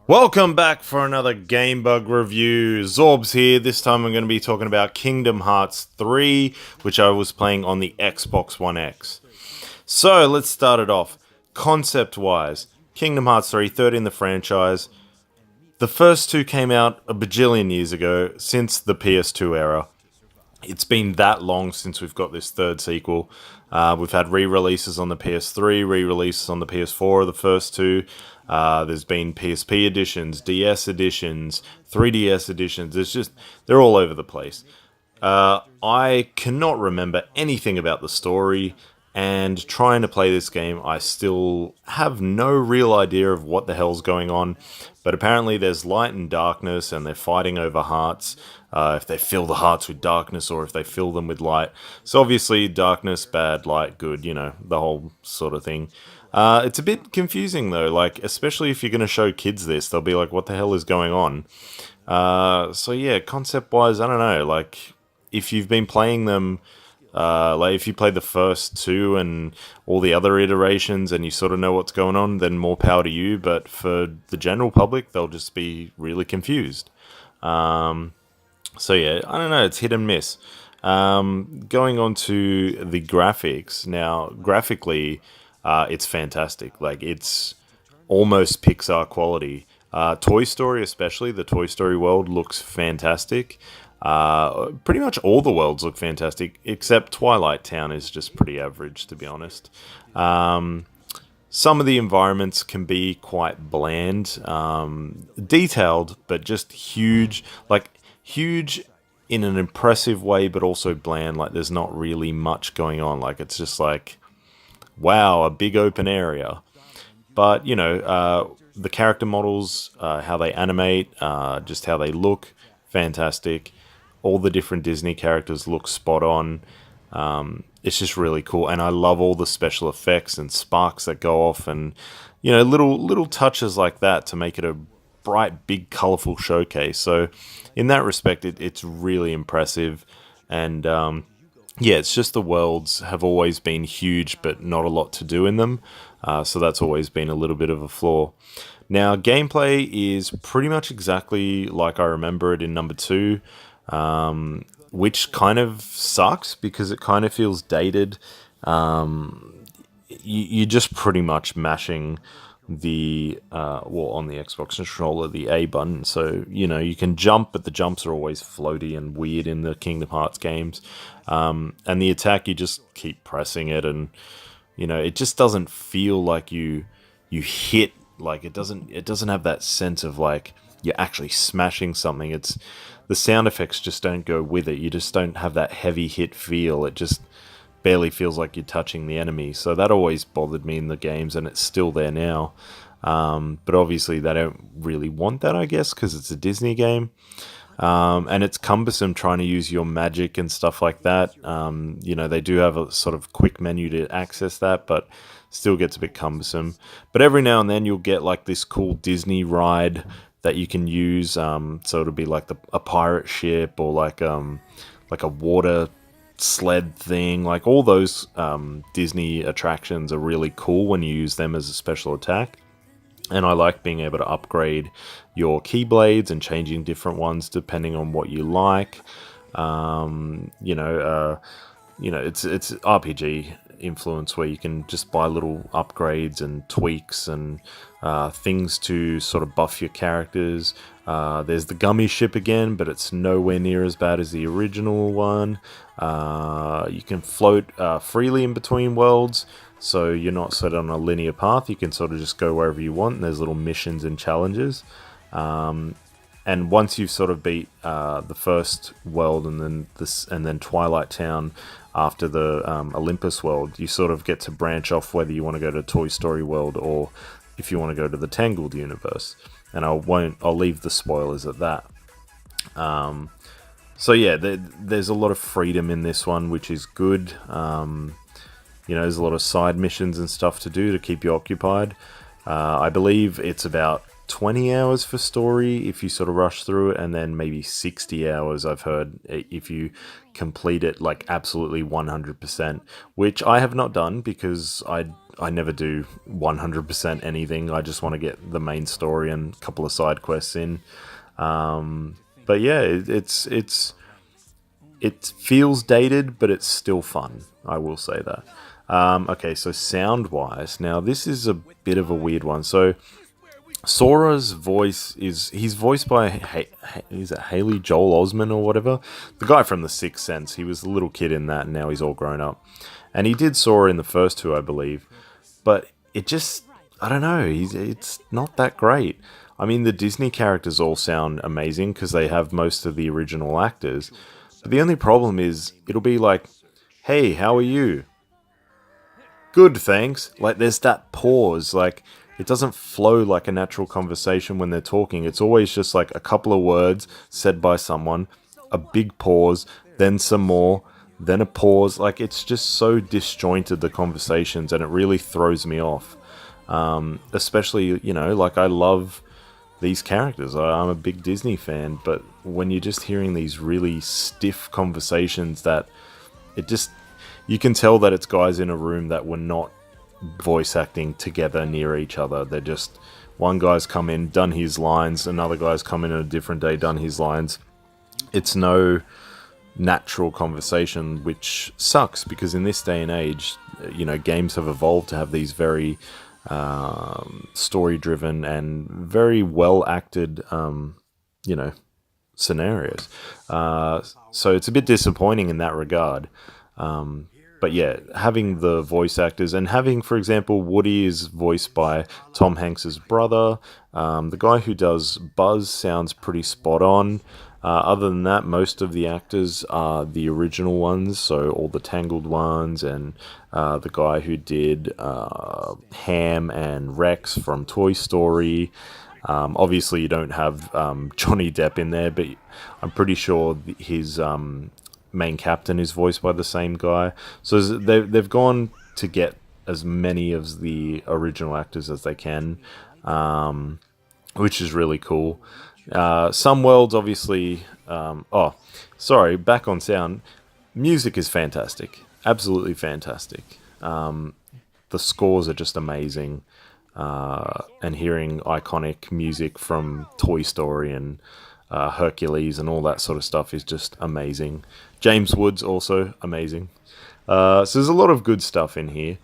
Welcome back for another Gamebug review. Zorbz here. This time I'm going to be talking about Kingdom Hearts 3, which I was playing on the Xbox One X. So let's start it off. Concept-wise, Kingdom Hearts 3, third in the franchise. The first two came out a bajillion years ago, since the PS2 era. It's been that long since we've got this third sequel. We've had re-releases on the PS3, re-releases on the PS4 of the first two. There's been PSP editions, DS editions, 3DS editions. They're all over the place. I cannot remember anything about the story, and trying to play this game, I still have no real idea of what the hell's going on. But apparently there's light and darkness, and they're fighting over hearts. If they fill the hearts with darkness, or if they fill them with light. So obviously, darkness, bad, light, good, the whole sort of thing. It's a bit confusing though, especially if you're going to show kids this, they'll be like, what the hell is going on? So yeah, concept-wise, I don't know, if you've been playing them, if you played the first two and all the other iterations and you sort of know what's going on, then more power to you, but for the general public, they'll just be really confused. So yeah, I don't know, it's hit and miss. Going on to the graphics, now, graphically, it's fantastic. It's almost Pixar quality. Toy Story especially, the Toy Story world looks fantastic. Pretty much all the worlds look fantastic, except Twilight Town is just pretty average, to be honest. Some of the environments can be quite bland, detailed, but just huge, huge in an impressive way, but also bland. There's not really much going on. It's just wow, a big open area. But, the character models, how they animate, just how they look, fantastic. All the different Disney characters look spot on. It's just really cool. And I love all the special effects and sparks that go off and, little touches like that to make it a bright, big, colorful showcase. So in that respect, it's really impressive. And, yeah, it's just the worlds have always been huge, but not a lot to do in them. So that's always been a little bit of a flaw. Now, gameplay is pretty much exactly like I remember it in number 2, which kind of sucks because it kind of feels dated. You're just pretty much mashing the on the Xbox controller, the A button, so you can jump, but the jumps are always floaty and weird in the Kingdom Hearts games, and the attack, you just keep pressing it, and it just doesn't feel like you hit, it doesn't have that sense of you're actually smashing something. It's the sound effects just don't go with it. You just don't have that heavy hit feel. It just barely feels like you're touching the enemy. So that always bothered me in the games, and it's still there now. But obviously they don't really want that, I guess, because it's a Disney game. And it's cumbersome trying to use your magic and stuff like that. They do have a sort of quick menu to access that, but still gets a bit cumbersome. But every now and then you'll get this cool Disney ride that you can use. So it'll be a pirate ship, or a water sled thing. All those Disney attractions are really cool when you use them as a special attack. And I like being able to upgrade your keyblades and changing different ones depending on what you like. It's RPG influence where you can just buy little upgrades and tweaks and things to sort of buff your characters. There's the gummy ship again, but it's nowhere near as bad as the original one. You can float freely in between worlds, so you're not set on a linear path. You can sort of just go wherever you want, and there's little missions and challenges. And once you've sort of beat the first world and then Twilight Town after the Olympus world, you sort of get to branch off whether you want to go to Toy Story World or if you want to go to the Tangled universe. And I'll leave the spoilers at that. So yeah, there's a lot of freedom in this one, which is good. There's a lot of side missions and stuff to do to keep you occupied. I believe it's about 20 hours for story if you sort of rush through it, and then maybe 60 hours I've heard if you complete it like absolutely 100%, which I have not done because I never do 100% anything. I just want to get the main story and a couple of side quests in. But yeah, it feels dated, but it's still fun. I will say that. Okay, so sound wise, now this is a bit of a weird one. So Sora's voice he's voiced by is it Haley Joel Osment or whatever, the guy from The Sixth Sense. He was a little kid in that, and now he's all grown up. And he did Sora in the first two, I believe. But it just, I don't know, it's not that great. I mean, the Disney characters all sound amazing because they have most of the original actors. But the only problem is, it'll be like, hey, how are you? Good, thanks. Like, there's that pause. Like, it doesn't flow like a natural conversation when they're talking. It's always just like a couple of words said by someone, a big pause, then some more, then a pause. Like, it's just so disjointed, the conversations, and it really throws me off. Especially, like, I love these characters. I'm a big Disney fan, but when you're just hearing these really stiff conversations that you can tell that it's guys in a room that were not voice acting together near each other. They're just, one guy's come in, done his lines, another guy's come in on a different day, done his lines. It's no natural conversation, which sucks because in this day and age, games have evolved to have these very story driven and very well acted scenarios. So it's a bit disappointing in that regard. But yeah, having the voice actors and having, for example, Woody is voiced by Tom Hanks's brother. The guy who does Buzz sounds pretty spot on. Other than that, most of the actors are the original ones, so all the Tangled ones, and the guy who did Ham and Rex from Toy Story. Obviously, you don't have Johnny Depp in there, but I'm pretty sure his main captain is voiced by the same guy. So they've gone to get as many of the original actors as they can, which is really cool. Some worlds, obviously... back on sound. Music is fantastic. Absolutely fantastic. The scores are just amazing. And hearing iconic music from Toy Story and Hercules and all that sort of stuff is just amazing. James Woods also amazing. So there's a lot of good stuff in here.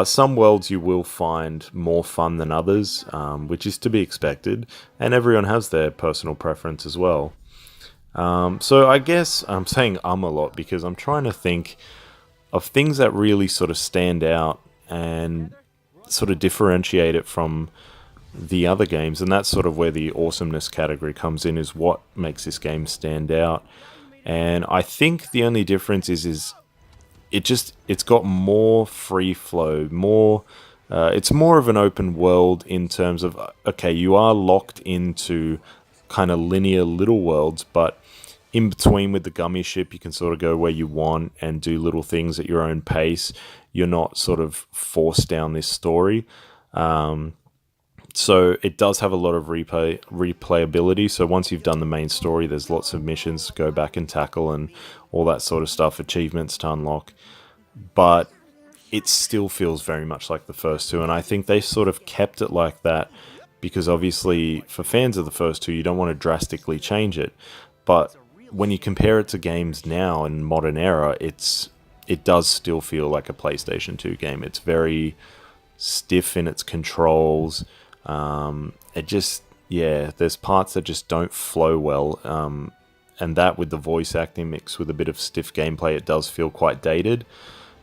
Some worlds you will find more fun than others, which is to be expected, and everyone has their personal preference as well. So I guess I'm saying a lot because I'm trying to think of things that really sort of stand out and sort of differentiate it from the other games, and that's sort of where the awesomeness category comes in, is what makes this game stand out. And I think the only difference is it's got more free flow, it's more of an open world in terms of, okay, you are locked into kind of linear little worlds, but in between with the gummy ship, you can sort of go where you want and do little things at your own pace. You're not sort of forced down this story. So it does have a lot of replayability. So once you've done the main story, there's lots of missions to go back and tackle and all that sort of stuff, achievements to unlock. But it still feels very much like the first two, and I think they sort of kept it like that because obviously for fans of the first two, you don't want to drastically change it. But when you compare it to games now in modern era, it does still feel like a PlayStation 2 game. It's very stiff in its controls. There's parts that just don't flow well. And that with the voice acting mixed with a bit of stiff gameplay, it does feel quite dated.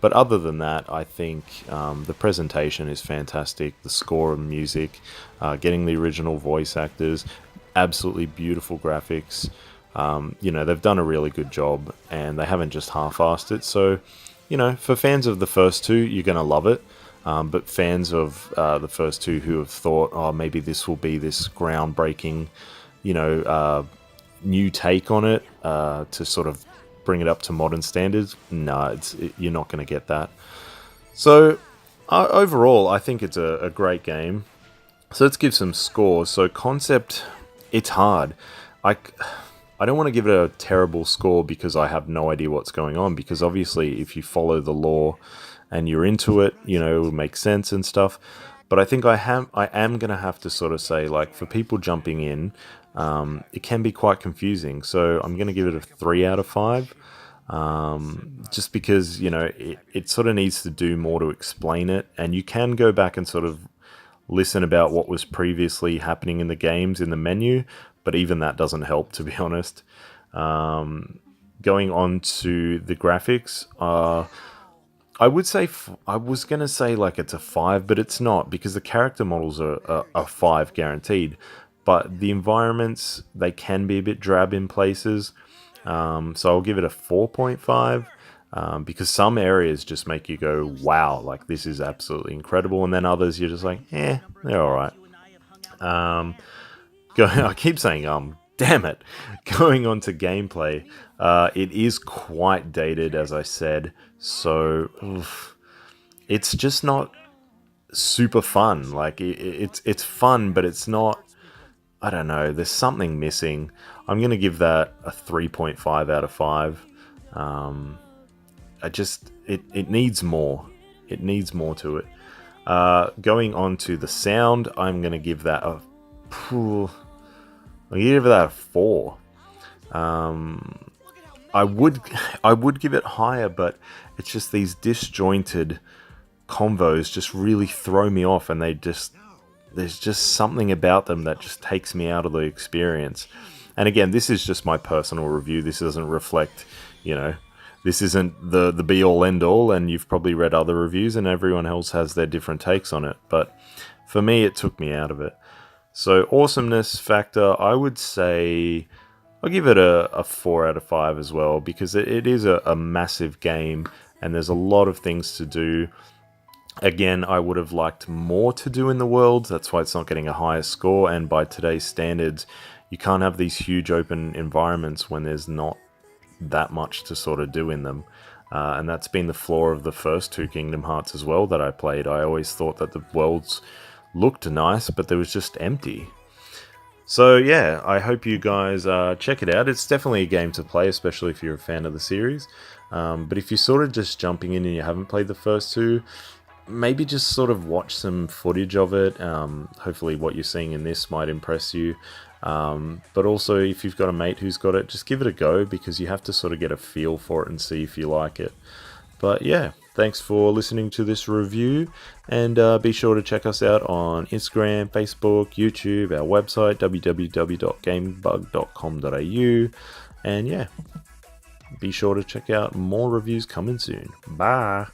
But other than that, I think the presentation is fantastic. The score and music, getting the original voice actors, absolutely beautiful graphics. They've done a really good job, and they haven't just half-assed it. So, for fans of the first two, you're going to love it. But fans of the first two who have thought, oh, maybe this will be this groundbreaking, new take on it to sort of bring it up to modern standards, you're not going to get that. So overall, I think it's a great game. So let's give some scores. So concept, it's hard. I don't want to give it a terrible score because I have no idea what's going on, because obviously if you follow the lore and you're into it, you know, it will make sense and stuff. But I think I am going to have to sort of say, like, for people jumping in, it can be quite confusing. So I'm going to give it a 3 out of 5. Just because, you know, it sort of needs to do more to explain it. And you can go back and sort of listen about what was previously happening in the games in the menu, but even that doesn't help, to be honest. Going on to the graphics, I would say I was gonna say like it's a 5, but it's not, because the character models are a 5 guaranteed. But the environments, they can be a bit drab in places, so I'll give it a 4.5. Because some areas just make you go, wow, like this is absolutely incredible, and then others you're just like, they're all right. I keep saying damn it. Going on to gameplay, it is quite dated, as I said, so it's just not super fun. Like it's fun, but it's not. I don't know. There's something missing. I'm gonna give that a 3.5 out of 5. It needs more. It needs more to it. Going on to the sound, I'm gonna give that a. I'll give that a 4. I would give it higher, but it's just these disjointed convos just really throw me off, and there's just something about them that just takes me out of the experience. And again, this is just my personal review. This doesn't reflect, you know, this isn't the be all end all, and you've probably read other reviews and everyone else has their different takes on it. But for me, it took me out of it. So awesomeness factor, I would say I'll give it a 4 out of 5 as well, because it is a massive game and there's a lot of things to do. Again, I would have liked more to do in the world. That's why it's not getting a higher score. And by today's standards, you can't have these huge open environments when there's not that much to sort of do in them. And that's been the flaw of the first 2 Kingdom Hearts as well that I played. I always thought that the worlds looked nice, but they was just empty. So yeah, I hope you guys check it out. It's definitely a game to play, especially if you're a fan of the series. But if you're sort of just jumping in and you haven't played the first 2, maybe just sort of watch some footage of it. Hopefully what you're seeing in this might impress you. But also, if you've got a mate who's got it, just give it a go, because you have to sort of get a feel for it and see if you like it. But yeah, thanks for listening to this review, and be sure to check us out on Instagram, Facebook, YouTube, our website, www.gamebug.com.au, and yeah, be sure to check out more reviews coming soon. Bye!